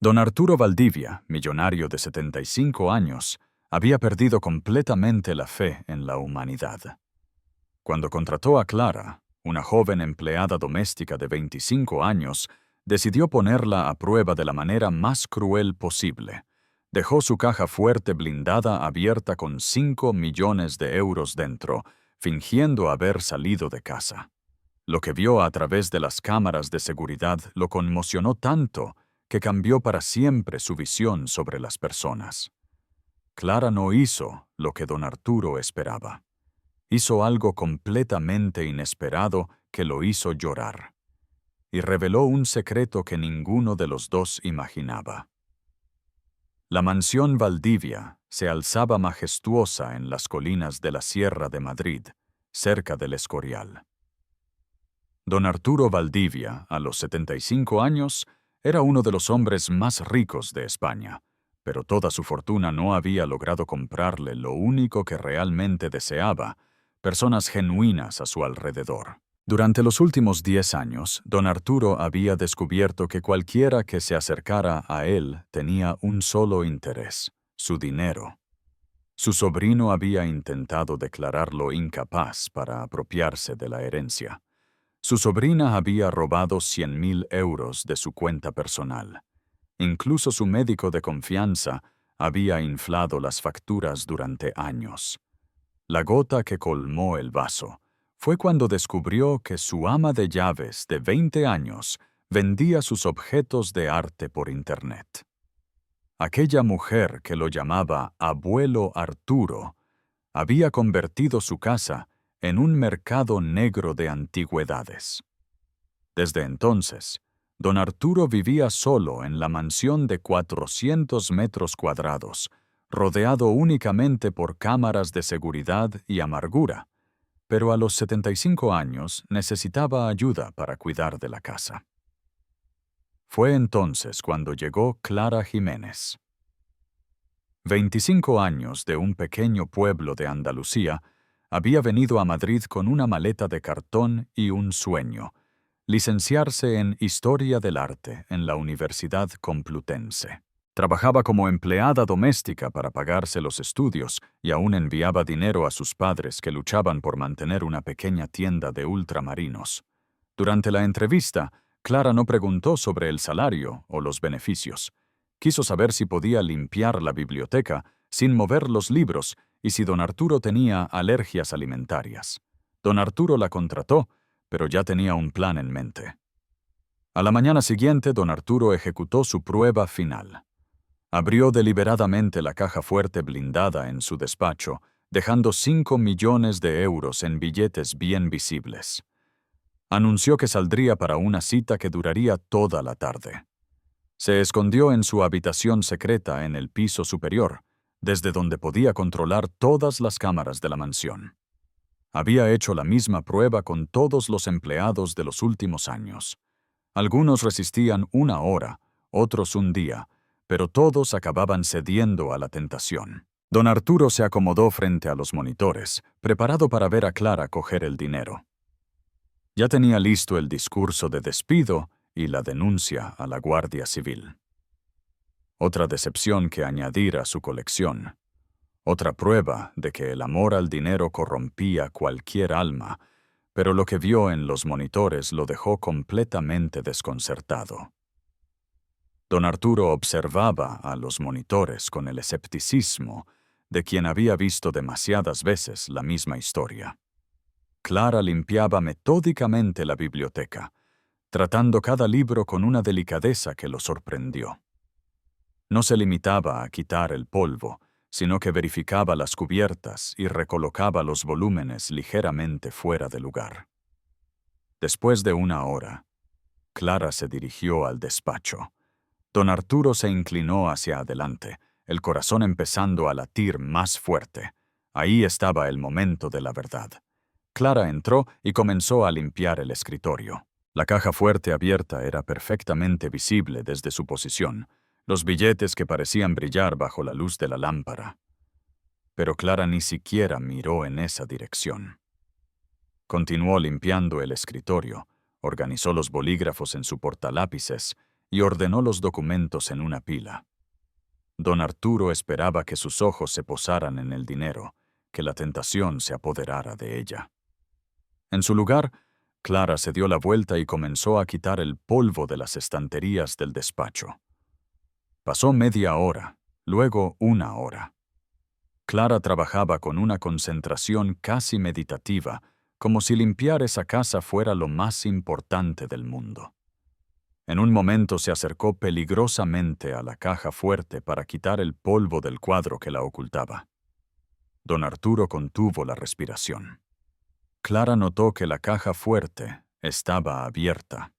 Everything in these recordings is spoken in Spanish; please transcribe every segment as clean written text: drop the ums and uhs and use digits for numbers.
Don Arturo Valdivia, millonario de 75 años, había perdido completamente la fe en la humanidad. Cuando contrató a Clara, una joven empleada doméstica de 25 años, decidió ponerla a prueba de la manera más cruel posible. Dejó su caja fuerte blindada abierta con 5 millones de euros dentro, fingiendo haber salido de casa. Lo que vio a través de las cámaras de seguridad lo conmocionó tanto que cambió para siempre su visión sobre las personas. Clara no hizo lo que don Arturo esperaba. Hizo algo completamente inesperado que lo hizo llorar. Y reveló un secreto que ninguno de los dos imaginaba. La mansión Valdivia se alzaba majestuosa en las colinas de la Sierra de Madrid, cerca del Escorial. Don Arturo Valdivia, a los 75 años, era uno de los hombres más ricos de España, pero toda su fortuna no había logrado comprarle lo único que realmente deseaba: personas genuinas a su alrededor. Durante los últimos 10 años, don Arturo había descubierto que cualquiera que se acercara a él tenía un solo interés: su dinero. Su sobrino había intentado declararlo incapaz para apropiarse de la herencia. Su sobrina había robado 100.000 euros de su cuenta personal. Incluso su médico de confianza había inflado las facturas durante años. La gota que colmó el vaso fue cuando descubrió que su ama de llaves de 20 años vendía sus objetos de arte por Internet. Aquella mujer que lo llamaba Abuelo Arturo había convertido su casa en un mercado negro de antigüedades. Desde entonces, don Arturo vivía solo en la mansión de 400 metros cuadrados, rodeado únicamente por cámaras de seguridad y amargura, pero a los 75 años necesitaba ayuda para cuidar de la casa. Fue entonces cuando llegó Clara Jiménez. 25 años de un pequeño pueblo de Andalucía, había venido a Madrid con una maleta de cartón y un sueño: licenciarse en Historia del Arte en la Universidad Complutense. Trabajaba como empleada doméstica para pagarse los estudios y aún enviaba dinero a sus padres, que luchaban por mantener una pequeña tienda de ultramarinos. Durante la entrevista, Clara no preguntó sobre el salario o los beneficios. Quiso saber si podía limpiar la biblioteca sin mover los libros y si don Arturo tenía alergias alimentarias. Don Arturo la contrató, pero ya tenía un plan en mente. A la mañana siguiente, don Arturo ejecutó su prueba final. Abrió deliberadamente la caja fuerte blindada en su despacho, dejando 5 millones de euros en billetes bien visibles. Anunció que saldría para una cita que duraría toda la tarde. Se escondió en su habitación secreta en el piso superior, desde donde podía controlar todas las cámaras de la mansión. Había hecho la misma prueba con todos los empleados de los últimos años. Algunos resistían 1 hora, otros un día, pero todos acababan cediendo a la tentación. Don Arturo se acomodó frente a los monitores, preparado para ver a Clara coger el dinero. Ya tenía listo el discurso de despido y la denuncia a la Guardia Civil. Otra decepción que añadir a su colección. Otra prueba de que el amor al dinero corrompía cualquier alma, pero lo que vio en los monitores lo dejó completamente desconcertado. Don Arturo observaba a los monitores con el escepticismo de quien había visto demasiadas veces la misma historia. Clara limpiaba metódicamente la biblioteca, tratando cada libro con una delicadeza que lo sorprendió. No se limitaba a quitar el polvo, sino que verificaba las cubiertas y recolocaba los volúmenes ligeramente fuera de lugar. Después de 1 hora, Clara se dirigió al despacho. Don Arturo se inclinó hacia adelante, el corazón empezando a latir más fuerte. Ahí estaba el momento de la verdad. Clara entró y comenzó a limpiar el escritorio. La caja fuerte abierta era perfectamente visible desde su posición, los billetes que parecían brillar bajo la luz de la lámpara. Pero Clara ni siquiera miró en esa dirección. Continuó limpiando el escritorio, organizó los bolígrafos en su portalápices y ordenó los documentos en una pila. Don Arturo esperaba que sus ojos se posaran en el dinero, que la tentación se apoderara de ella. En su lugar, Clara se dio la vuelta y comenzó a quitar el polvo de las estanterías del despacho. Pasó media hora, luego una hora. Clara trabajaba con una concentración casi meditativa, como si limpiar esa casa fuera lo más importante del mundo. En un momento se acercó peligrosamente a la caja fuerte para quitar el polvo del cuadro que la ocultaba. Don Arturo contuvo la respiración. Clara notó que la caja fuerte estaba abierta.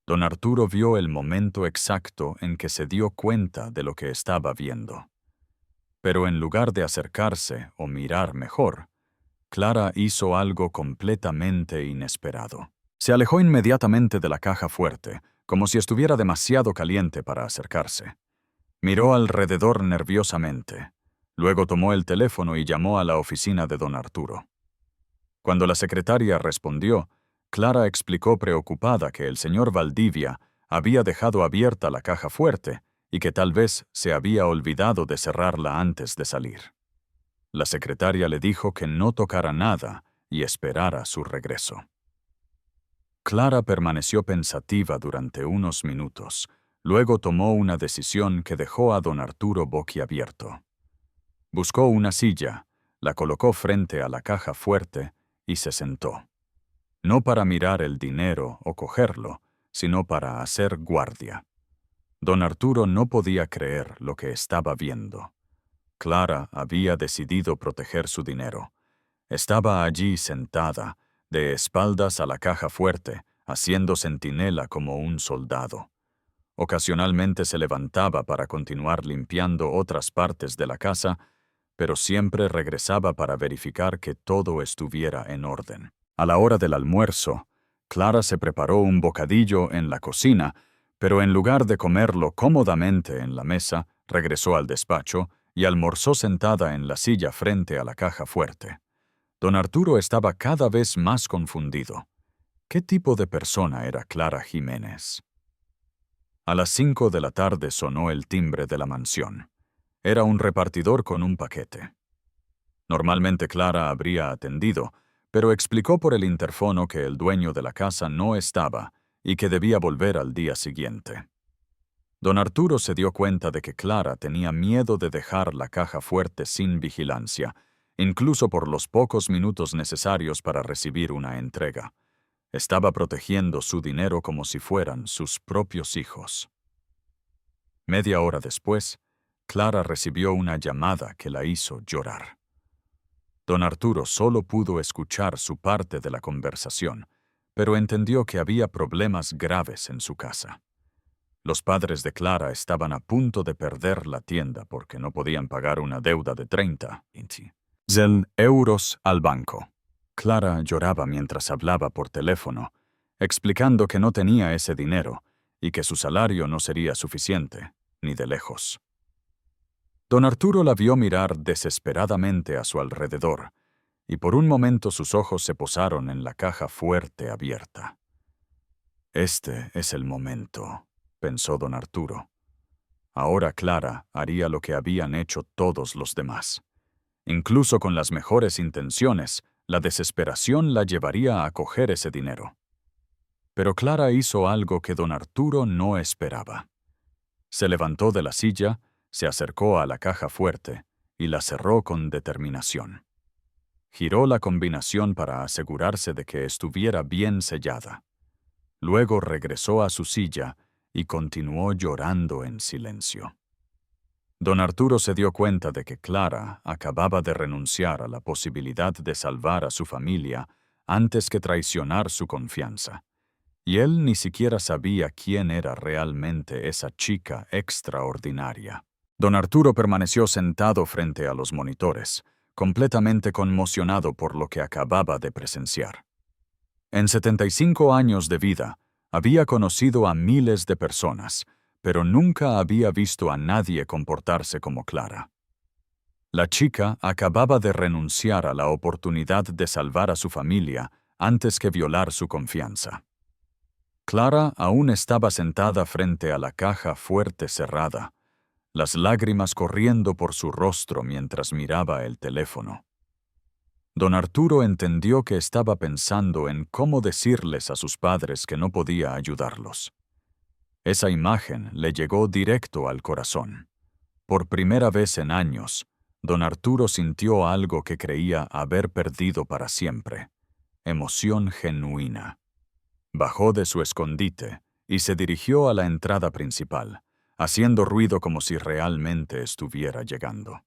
Don Arturo vio el momento exacto en que se dio cuenta de lo que estaba viendo. Pero en lugar de acercarse o mirar mejor, Clara hizo algo completamente inesperado. Se alejó inmediatamente de la caja fuerte, como si estuviera demasiado caliente para acercarse. Miró alrededor nerviosamente. Luego tomó el teléfono y llamó a la oficina de don Arturo. Cuando la secretaria respondió, Clara explicó preocupada que el señor Valdivia había dejado abierta la caja fuerte y que tal vez se había olvidado de cerrarla antes de salir. La secretaria le dijo que no tocara nada y esperara su regreso. Clara permaneció pensativa durante unos minutos. Luego tomó una decisión que dejó a don Arturo boquiabierto. Buscó una silla, la colocó frente a la caja fuerte y se sentó. No para mirar el dinero o cogerlo, sino para hacer guardia. Don Arturo no podía creer lo que estaba viendo. Clara había decidido proteger su dinero. Estaba allí sentada, de espaldas a la caja fuerte, haciendo centinela como un soldado. Ocasionalmente se levantaba para continuar limpiando otras partes de la casa, pero siempre regresaba para verificar que todo estuviera en orden. A la hora del almuerzo, Clara se preparó un bocadillo en la cocina, pero en lugar de comerlo cómodamente en la mesa, regresó al despacho y almorzó sentada en la silla frente a la caja fuerte. Don Arturo estaba cada vez más confundido. ¿Qué tipo de persona era Clara Jiménez? A las 5 de la tarde sonó el timbre de la mansión. Era un repartidor con un paquete. Normalmente Clara habría atendido, pero explicó por el interfono que el dueño de la casa no estaba y que debía volver al día siguiente. Don Arturo se dio cuenta de que Clara tenía miedo de dejar la caja fuerte sin vigilancia, incluso por los pocos minutos necesarios para recibir una entrega. Estaba protegiendo su dinero como si fueran sus propios hijos. Media hora después, Clara recibió una llamada que la hizo llorar. Don Arturo solo pudo escuchar su parte de la conversación, pero entendió que había problemas graves en su casa. Los padres de Clara estaban a punto de perder la tienda porque no podían pagar una deuda de 30.000 euros al banco. Clara lloraba mientras hablaba por teléfono, explicando que no tenía ese dinero y que su salario no sería suficiente, ni de lejos. Don Arturo la vio mirar desesperadamente a su alrededor, y por un momento sus ojos se posaron en la caja fuerte abierta. Este es el momento, pensó don Arturo. Ahora Clara haría lo que habían hecho todos los demás. Incluso con las mejores intenciones, la desesperación la llevaría a coger ese dinero. Pero Clara hizo algo que don Arturo no esperaba. Se levantó de la silla, se acercó a la caja fuerte y la cerró con determinación. Giró la combinación para asegurarse de que estuviera bien sellada. Luego regresó a su silla y continuó llorando en silencio. Don Arturo se dio cuenta de que Clara acababa de renunciar a la posibilidad de salvar a su familia antes que traicionar su confianza. Y él ni siquiera sabía quién era realmente esa chica extraordinaria. Don Arturo permaneció sentado frente a los monitores, completamente conmocionado por lo que acababa de presenciar. En 75 años de vida, había conocido a miles de personas, pero nunca había visto a nadie comportarse como Clara. La chica acababa de renunciar a la oportunidad de salvar a su familia antes que violar su confianza. Clara aún estaba sentada frente a la caja fuerte cerrada, las lágrimas corriendo por su rostro mientras miraba el teléfono. Don Arturo entendió que estaba pensando en cómo decirles a sus padres que no podía ayudarlos. Esa imagen le llegó directo al corazón. Por primera vez en años, don Arturo sintió algo que creía haber perdido para siempre: emoción genuina. Bajó de su escondite y se dirigió a la entrada principal, haciendo ruido como si realmente estuviera llegando.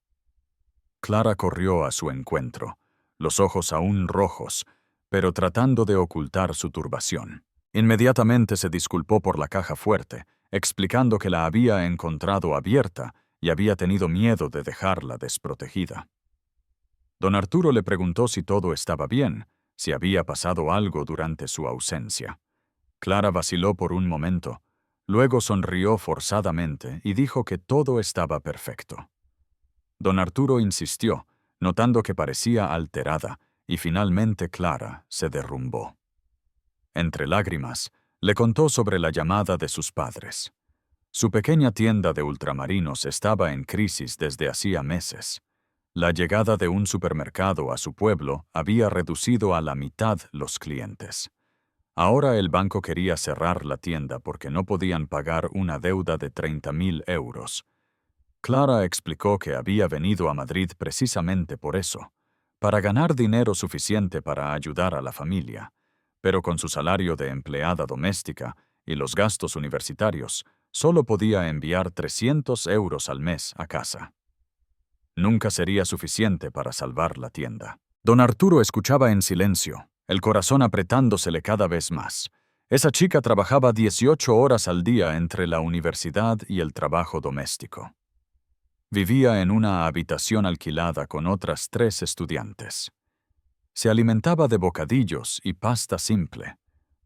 Clara corrió a su encuentro, los ojos aún rojos, pero tratando de ocultar su turbación. Inmediatamente se disculpó por la caja fuerte, explicando que la había encontrado abierta y había tenido miedo de dejarla desprotegida. Don Arturo le preguntó si todo estaba bien, si había pasado algo durante su ausencia. Clara vaciló por un momento, luego sonrió forzadamente y dijo que todo estaba perfecto. Don Arturo insistió, notando que parecía alterada, y finalmente Clara se derrumbó. Entre lágrimas, le contó sobre la llamada de sus padres. Su pequeña tienda de ultramarinos estaba en crisis desde hacía meses. La llegada de un supermercado a su pueblo había reducido a la mitad los clientes. Ahora el banco quería cerrar la tienda porque no podían pagar una deuda de 30.000 euros. Clara explicó que había venido a Madrid precisamente por eso, para ganar dinero suficiente para ayudar a la familia, pero con su salario de empleada doméstica y los gastos universitarios, solo podía enviar 300 euros al mes a casa. Nunca sería suficiente para salvar la tienda. Don Arturo escuchaba en silencio, el corazón apretándosele cada vez más. Esa chica trabajaba 18 horas al día entre la universidad y el trabajo doméstico. Vivía en una habitación alquilada con otras 3 estudiantes. Se alimentaba de bocadillos y pasta simple,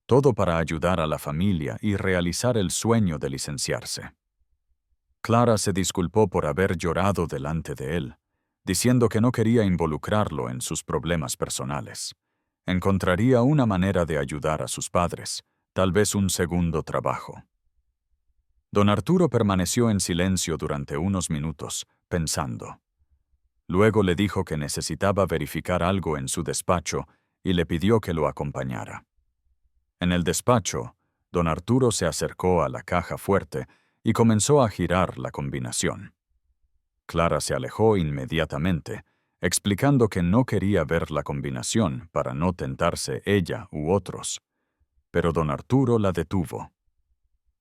todo para ayudar a la familia y realizar el sueño de licenciarse. Clara se disculpó por haber llorado delante de él, diciendo que no quería involucrarlo en sus problemas personales. Encontraría una manera de ayudar a sus padres, tal vez un segundo trabajo. Don Arturo permaneció en silencio durante unos minutos, pensando. Luego le dijo que necesitaba verificar algo en su despacho y le pidió que lo acompañara. En el despacho, don Arturo se acercó a la caja fuerte y comenzó a girar la combinación. Clara se alejó inmediatamente, explicando que no quería ver la combinación para no tentarse ella u otros. Pero don Arturo la detuvo.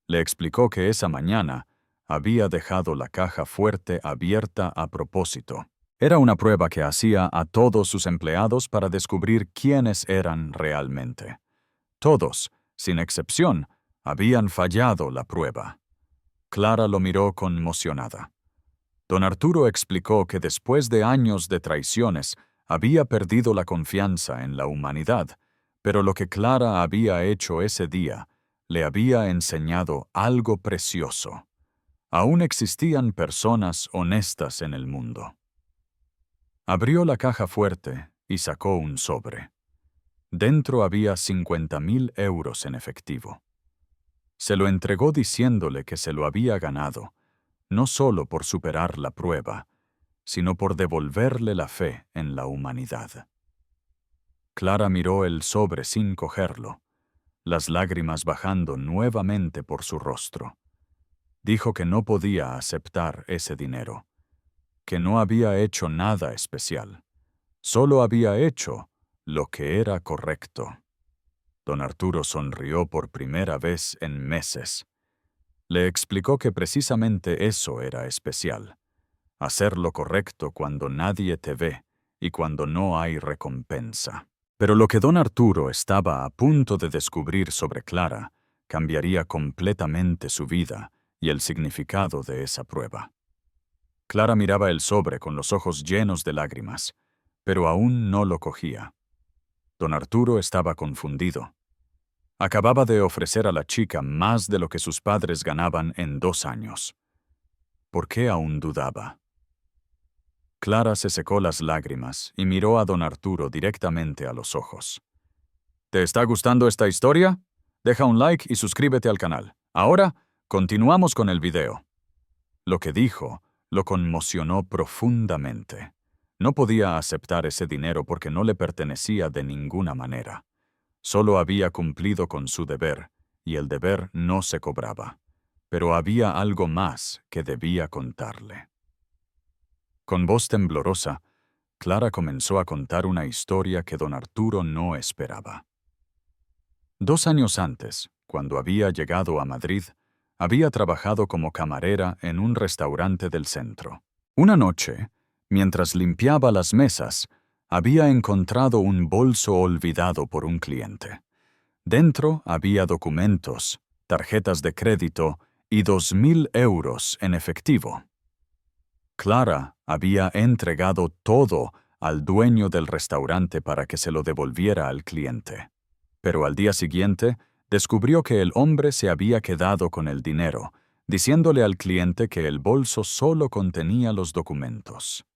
Le explicó que esa mañana había dejado la caja fuerte abierta a propósito. Era una prueba que hacía a todos sus empleados para descubrir quiénes eran realmente. Todos, sin excepción, habían fallado la prueba. Clara lo miró conmocionada. Don Arturo explicó que después de años de traiciones había perdido la confianza en la humanidad, pero lo que Clara había hecho ese día le había enseñado algo precioso. Aún existían personas honestas en el mundo. Abrió la caja fuerte y sacó un sobre. Dentro había 50.000 euros en efectivo. Se lo entregó diciéndole que se lo había ganado, no solo por superar la prueba, sino por devolverle la fe en la humanidad. Clara miró el sobre sin cogerlo, las lágrimas bajando nuevamente por su rostro. Dijo que no podía aceptar ese dinero, que no había hecho nada especial, solo había hecho lo que era correcto. Don Arturo sonrió por primera vez en meses. Le explicó que precisamente eso era especial, hacer lo correcto cuando nadie te ve y cuando no hay recompensa. Pero lo que don Arturo estaba a punto de descubrir sobre Clara cambiaría completamente su vida y el significado de esa prueba. Clara miraba el sobre con los ojos llenos de lágrimas, pero aún no lo cogía. Don Arturo estaba confundido. Acababa de ofrecer a la chica más de lo que sus padres ganaban en 2 años. ¿Por qué aún dudaba? Clara se secó las lágrimas y miró a don Arturo directamente a los ojos. ¿Te está gustando esta historia? Deja un like y suscríbete al canal. Ahora, continuamos con el video. Lo que dijo lo conmocionó profundamente. No podía aceptar ese dinero porque no le pertenecía de ninguna manera. Solo había cumplido con su deber, y el deber no se cobraba. Pero había algo más que debía contarle. Con voz temblorosa, Clara comenzó a contar una historia que don Arturo no esperaba. 2 años antes, cuando había llegado a Madrid, había trabajado como camarera en un restaurante del centro. Una noche, mientras limpiaba las mesas, había encontrado un bolso olvidado por un cliente. Dentro había documentos, tarjetas de crédito y 2.000 euros en efectivo. Clara había entregado todo al dueño del restaurante para que se lo devolviera al cliente. Pero al día siguiente, descubrió que el hombre se había quedado con el dinero, diciéndole al cliente que el bolso solo contenía los documentos.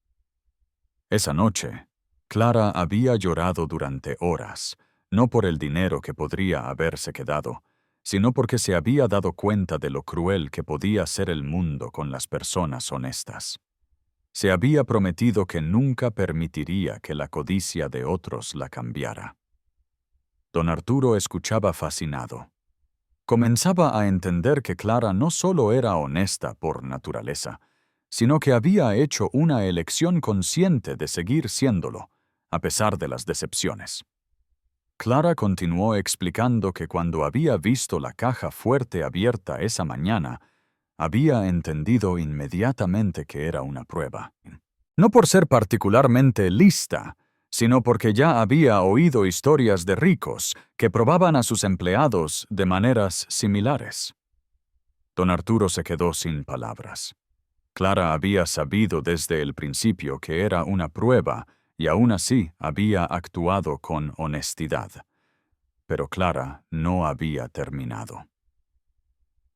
Esa noche, Clara había llorado durante horas, no por el dinero que podría haberse quedado, sino porque se había dado cuenta de lo cruel que podía ser el mundo con las personas honestas. Se había prometido que nunca permitiría que la codicia de otros la cambiara. Don Arturo escuchaba fascinado. Comenzaba a entender que Clara no solo era honesta por naturaleza, sino que había hecho una elección consciente de seguir siéndolo, a pesar de las decepciones. Clara continuó explicando que cuando había visto la caja fuerte abierta esa mañana, había entendido inmediatamente que era una prueba. No por ser particularmente lista, sino porque ya había oído historias de ricos que probaban a sus empleados de maneras similares. Don Arturo se quedó sin palabras. Clara había sabido desde el principio que era una prueba y aún así había actuado con honestidad. Pero Clara no había terminado.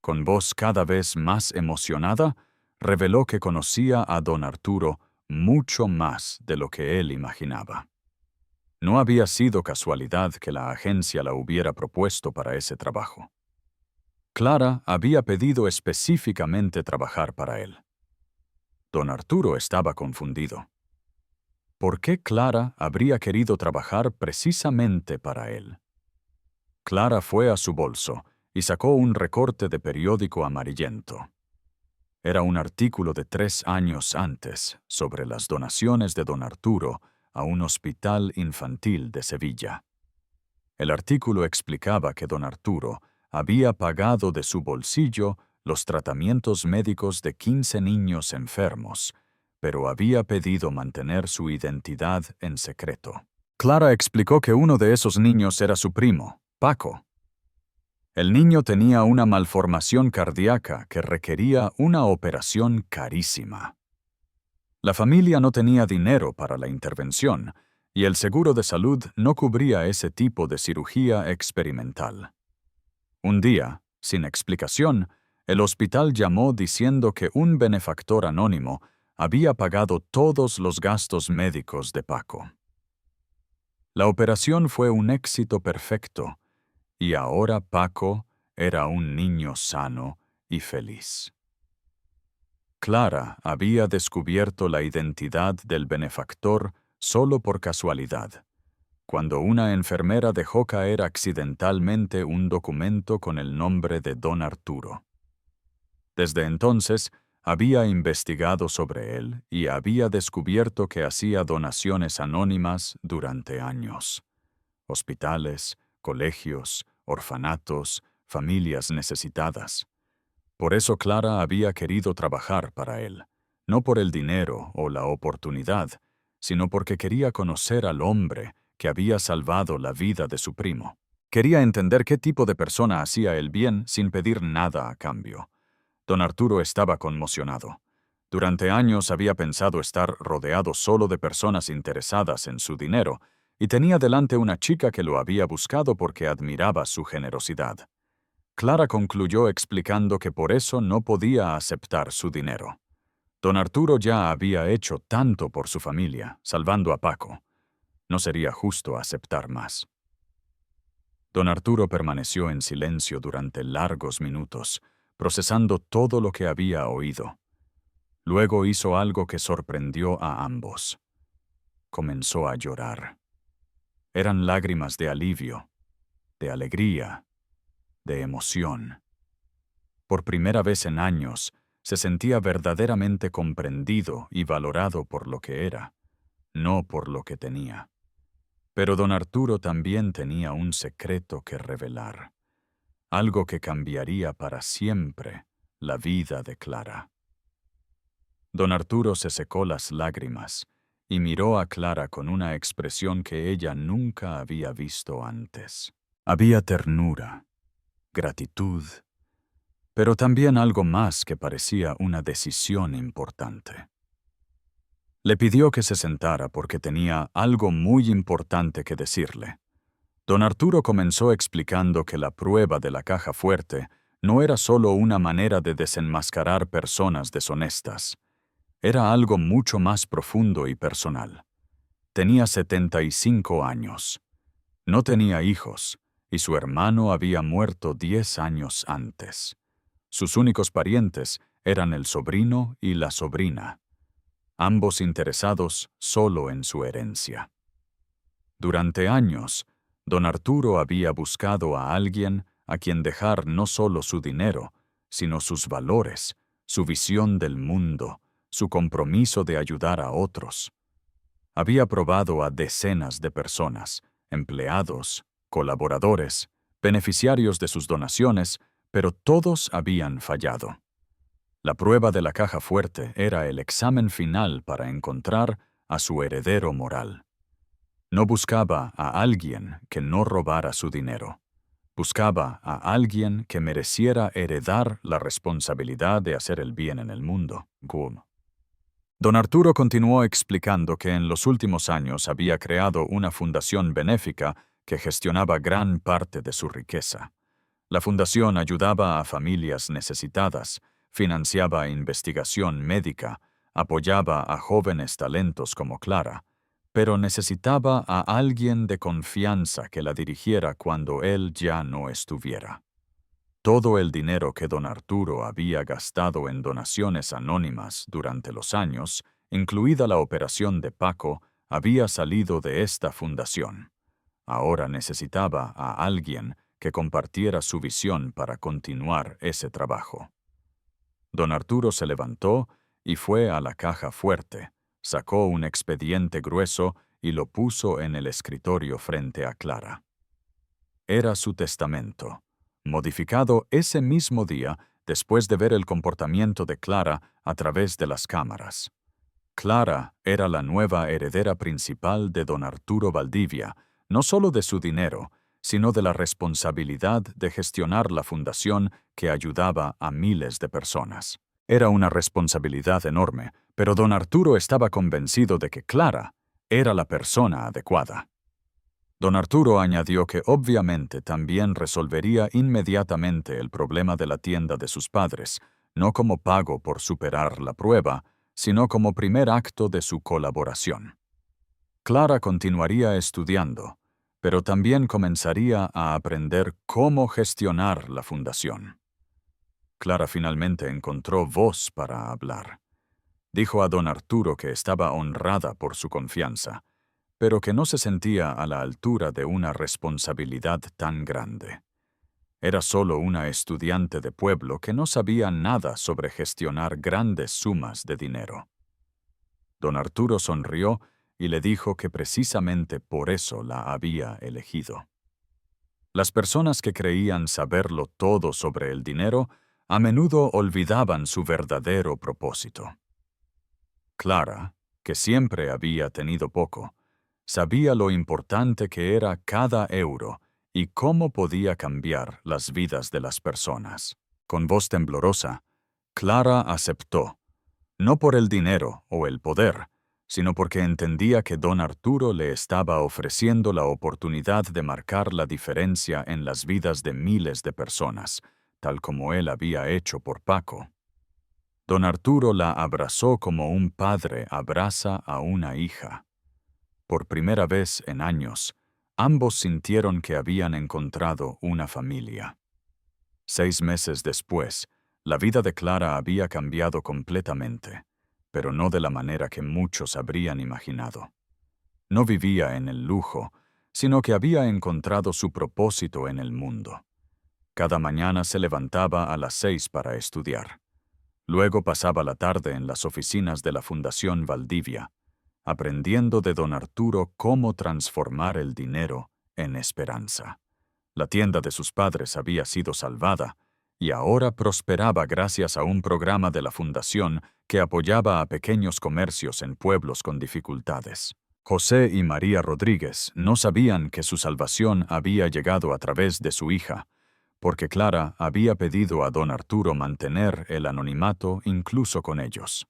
Con voz cada vez más emocionada, reveló que conocía a don Arturo mucho más de lo que él imaginaba. No había sido casualidad que la agencia la hubiera propuesto para ese trabajo. Clara había pedido específicamente trabajar para él. Don Arturo estaba confundido. ¿Por qué Clara habría querido trabajar precisamente para él? Clara fue a su bolso y sacó un recorte de periódico amarillento. Era un artículo de 3 años antes sobre las donaciones de don Arturo a un hospital infantil de Sevilla. El artículo explicaba que don Arturo había pagado de su bolsillo los tratamientos médicos de 15 niños enfermos, pero había pedido mantener su identidad en secreto. Clara explicó que uno de esos niños era su primo, Paco. El niño tenía una malformación cardíaca que requería una operación carísima. La familia no tenía dinero para la intervención, y el seguro de salud no cubría ese tipo de cirugía experimental. Un día, sin explicación, el hospital llamó diciendo que un benefactor anónimo había pagado todos los gastos médicos de Paco. La operación fue un éxito perfecto, y ahora Paco era un niño sano y feliz. Clara había descubierto la identidad del benefactor solo por casualidad, cuando una enfermera dejó caer accidentalmente un documento con el nombre de don Arturo. Desde entonces, había investigado sobre él y había descubierto que hacía donaciones anónimas durante años. Hospitales, colegios, orfanatos, familias necesitadas. Por eso Clara había querido trabajar para él, no por el dinero o la oportunidad, sino porque quería conocer al hombre que había salvado la vida de su primo. Quería entender qué tipo de persona hacía el bien sin pedir nada a cambio. Don Arturo estaba conmocionado. Durante años había pensado estar rodeado solo de personas interesadas en su dinero, y tenía delante una chica que lo había buscado porque admiraba su generosidad. Clara concluyó explicando que por eso no podía aceptar su dinero. Don Arturo ya había hecho tanto por su familia, salvando a Paco. No sería justo aceptar más. Don Arturo permaneció en silencio durante largos minutos, procesando todo lo que había oído. Luego hizo algo que sorprendió a ambos. Comenzó a llorar. Eran lágrimas de alivio, de alegría, de emoción. Por primera vez en años, se sentía verdaderamente comprendido y valorado por lo que era, no por lo que tenía. Pero don Arturo también tenía un secreto que revelar, algo que cambiaría para siempre la vida de Clara. Don Arturo se secó las lágrimas y miró a Clara con una expresión que ella nunca había visto antes. Había ternura, gratitud, pero también algo más que parecía una decisión importante. Le pidió que se sentara porque tenía algo muy importante que decirle. Don Arturo comenzó explicando que la prueba de la caja fuerte no era solo una manera de desenmascarar personas deshonestas. Era algo mucho más profundo y personal. Tenía 75 años. No tenía hijos, y su hermano había muerto 10 años antes. Sus únicos parientes eran el sobrino y la sobrina, ambos interesados solo en su herencia. Durante años, don Arturo había buscado a alguien a quien dejar no solo su dinero, sino sus valores, su visión del mundo, su compromiso de ayudar a otros. Había probado a decenas de personas, empleados, colaboradores, beneficiarios de sus donaciones, pero todos habían fallado. La prueba de la caja fuerte era el examen final para encontrar a su heredero moral. No buscaba a alguien que no robara su dinero. Buscaba a alguien que mereciera heredar la responsabilidad de hacer el bien en el mundo. Don Arturo continuó explicando que en los últimos años había creado una fundación benéfica que gestionaba gran parte de su riqueza. La fundación ayudaba a familias necesitadas, financiaba investigación médica, apoyaba a jóvenes talentos como Clara, pero necesitaba a alguien de confianza que la dirigiera cuando él ya no estuviera. Todo el dinero que don Arturo había gastado en donaciones anónimas durante los años, incluida la operación de Paco, había salido de esta fundación. Ahora necesitaba a alguien que compartiera su visión para continuar ese trabajo. Don Arturo se levantó y fue a la caja fuerte, sacó un expediente grueso y lo puso en el escritorio frente a Clara. Era su testamento, modificado ese mismo día después de ver el comportamiento de Clara a través de las cámaras. Clara era la nueva heredera principal de don Arturo Valdivia, no solo de su dinero, sino de la responsabilidad de gestionar la fundación que ayudaba a miles de personas. Era una responsabilidad enorme, pero don Arturo estaba convencido de que Clara era la persona adecuada. Don Arturo añadió que obviamente también resolvería inmediatamente el problema de la tienda de sus padres, no como pago por superar la prueba, sino como primer acto de su colaboración. Clara continuaría estudiando, pero también comenzaría a aprender cómo gestionar la fundación. Clara finalmente encontró voz para hablar. Dijo a don Arturo que estaba honrada por su confianza, pero que no se sentía a la altura de una responsabilidad tan grande. Era solo una estudiante de pueblo que no sabía nada sobre gestionar grandes sumas de dinero. Don Arturo sonrió y le dijo que precisamente por eso la había elegido. Las personas que creían saberlo todo sobre el dinero a menudo olvidaban su verdadero propósito. Clara, que siempre había tenido poco, sabía lo importante que era cada euro y cómo podía cambiar las vidas de las personas. Con voz temblorosa, Clara aceptó, no por el dinero o el poder, sino porque entendía que don Arturo le estaba ofreciendo la oportunidad de marcar la diferencia en las vidas de miles de personas, tal como él había hecho por Paco. Don Arturo la abrazó como un padre abraza a una hija. Por primera vez en años, ambos sintieron que habían encontrado una familia. 6 meses después, la vida de Clara había cambiado completamente, pero no de la manera que muchos habrían imaginado. No vivía en el lujo, sino que había encontrado su propósito en el mundo. Cada mañana se levantaba a las 6 para estudiar. Luego pasaba la tarde en las oficinas de la Fundación Valdivia, aprendiendo de don Arturo cómo transformar el dinero en esperanza. La tienda de sus padres había sido salvada y ahora prosperaba gracias a un programa de la Fundación que apoyaba a pequeños comercios en pueblos con dificultades. José y María Rodríguez no sabían que su salvación había llegado a través de su hija, porque Clara había pedido a don Arturo mantener el anonimato incluso con ellos.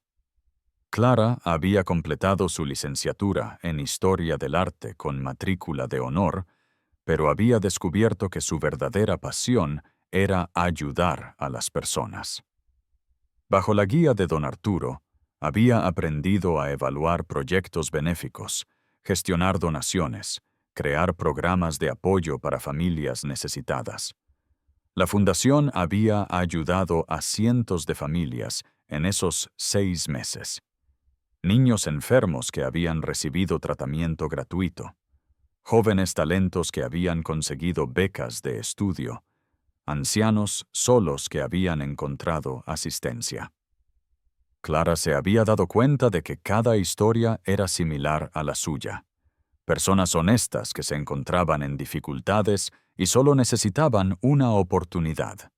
Clara había completado su licenciatura en Historia del Arte con matrícula de honor, pero había descubierto que su verdadera pasión era ayudar a las personas. Bajo la guía de don Arturo, había aprendido a evaluar proyectos benéficos, gestionar donaciones, crear programas de apoyo para familias necesitadas. La fundación había ayudado a cientos de familias en esos 6 meses. Niños enfermos que habían recibido tratamiento gratuito, jóvenes talentos que habían conseguido becas de estudio, ancianos solos que habían encontrado asistencia. Clara se había dado cuenta de que cada historia era similar a la suya. Personas honestas que se encontraban en dificultades y solo necesitaban una oportunidad.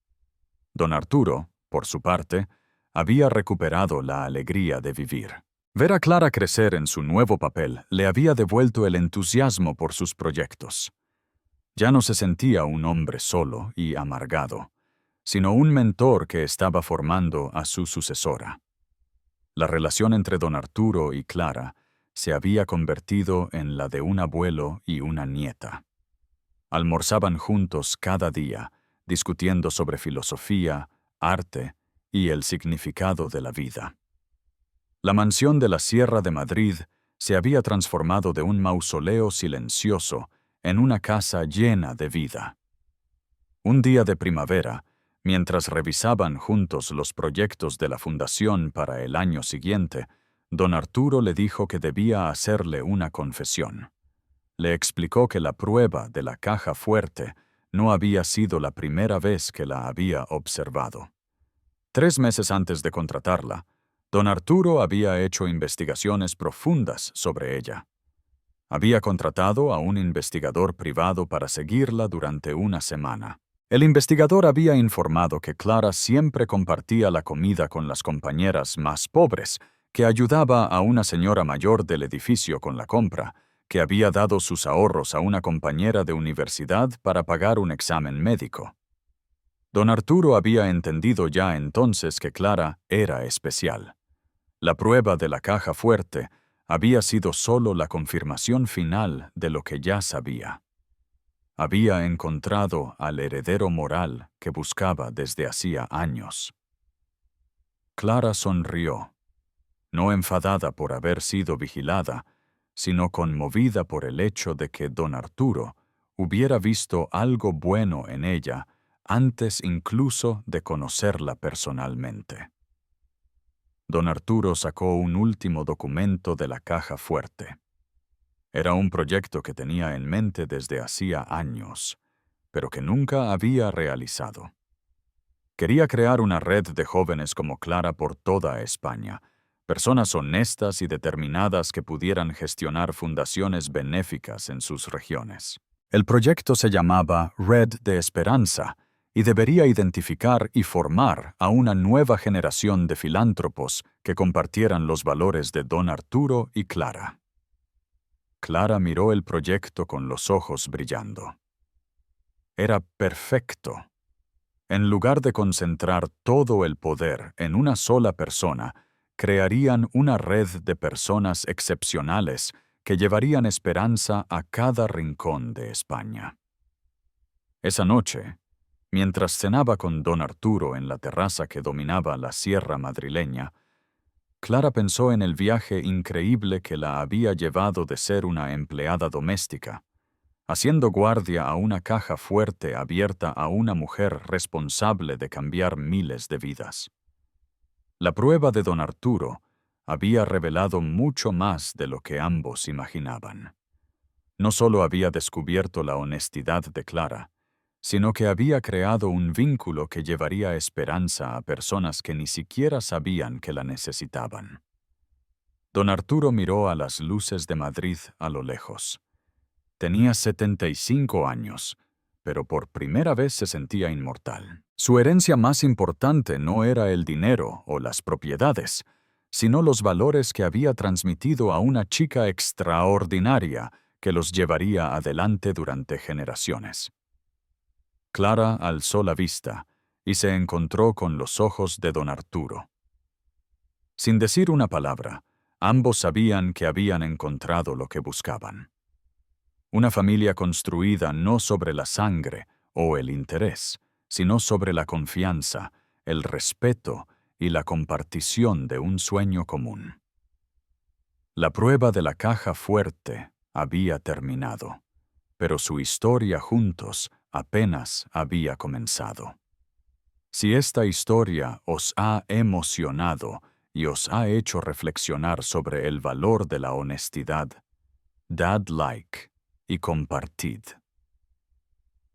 Don Arturo, por su parte, había recuperado la alegría de vivir. Ver a Clara crecer en su nuevo papel le había devuelto el entusiasmo por sus proyectos. Ya no se sentía un hombre solo y amargado, sino un mentor que estaba formando a su sucesora. La relación entre don Arturo y Clara se había convertido en la de un abuelo y una nieta. Almorzaban juntos cada día, discutiendo sobre filosofía, arte y el significado de la vida. La mansión de la Sierra de Madrid se había transformado de un mausoleo silencioso en una casa llena de vida. Un día de primavera, mientras revisaban juntos los proyectos de la fundación para el año siguiente, don Arturo le dijo que debía hacerle una confesión. Le explicó que la prueba de la caja fuerte no había sido la primera vez que la había observado. 3 meses antes de contratarla, don Arturo había hecho investigaciones profundas sobre ella. Había contratado a un investigador privado para seguirla durante una semana. El investigador había informado que Clara siempre compartía la comida con las compañeras más pobres, que ayudaba a una señora mayor del edificio con la compra, que había dado sus ahorros a una compañera de universidad para pagar un examen médico. Don Arturo había entendido ya entonces que Clara era especial. La prueba de la caja fuerte había sido solo la confirmación final de lo que ya sabía. Había encontrado al heredero moral que buscaba desde hacía años. Clara sonrió, no enfadada por haber sido vigilada, sino conmovida por el hecho de que don Arturo hubiera visto algo bueno en ella antes incluso de conocerla personalmente. Don Arturo sacó un último documento de la caja fuerte. Era un proyecto que tenía en mente desde hacía años, pero que nunca había realizado. Quería crear una red de jóvenes como Clara por toda España, personas honestas y determinadas que pudieran gestionar fundaciones benéficas en sus regiones. El proyecto se llamaba Red de Esperanza y debería identificar y formar a una nueva generación de filántropos que compartieran los valores de don Arturo y Clara. Clara miró el proyecto con los ojos brillando. Era perfecto. En lugar de concentrar todo el poder en una sola persona, crearían una red de personas excepcionales que llevarían esperanza a cada rincón de España. Esa noche, mientras cenaba con don Arturo en la terraza que dominaba la sierra madrileña, Clara pensó en el viaje increíble que la había llevado de ser una empleada doméstica, haciendo guardia a una caja fuerte abierta a una mujer responsable de cambiar miles de vidas. La prueba de don Arturo había revelado mucho más de lo que ambos imaginaban. No solo había descubierto la honestidad de Clara, sino que había creado un vínculo que llevaría esperanza a personas que ni siquiera sabían que la necesitaban. Don Arturo miró a las luces de Madrid a lo lejos. Tenía 75 años, pero por primera vez se sentía inmortal. Su herencia más importante no era el dinero o las propiedades, sino los valores que había transmitido a una chica extraordinaria que los llevaría adelante durante generaciones. Clara alzó la vista y se encontró con los ojos de don Arturo. Sin decir una palabra, ambos sabían que habían encontrado lo que buscaban. Una familia construida no sobre la sangre o el interés, sino sobre la confianza, el respeto y la compartición de un sueño común. La prueba de la caja fuerte había terminado, pero su historia juntos apenas había comenzado. Si esta historia os ha emocionado y os ha hecho reflexionar sobre el valor de la honestidad, dad like y compartid.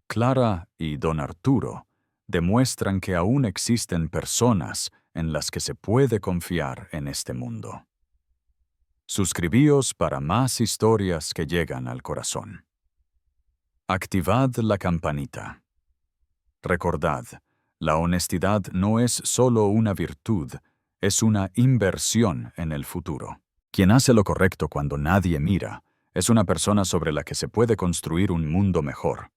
Clara y don Arturo demuestran que aún existen personas en las que se puede confiar en este mundo. Suscribíos para más historias que llegan al corazón. Activad la campanita. Recordad, la honestidad no es solo una virtud, es una inversión en el futuro. Quien hace lo correcto cuando nadie mira, es una persona sobre la que se puede construir un mundo mejor.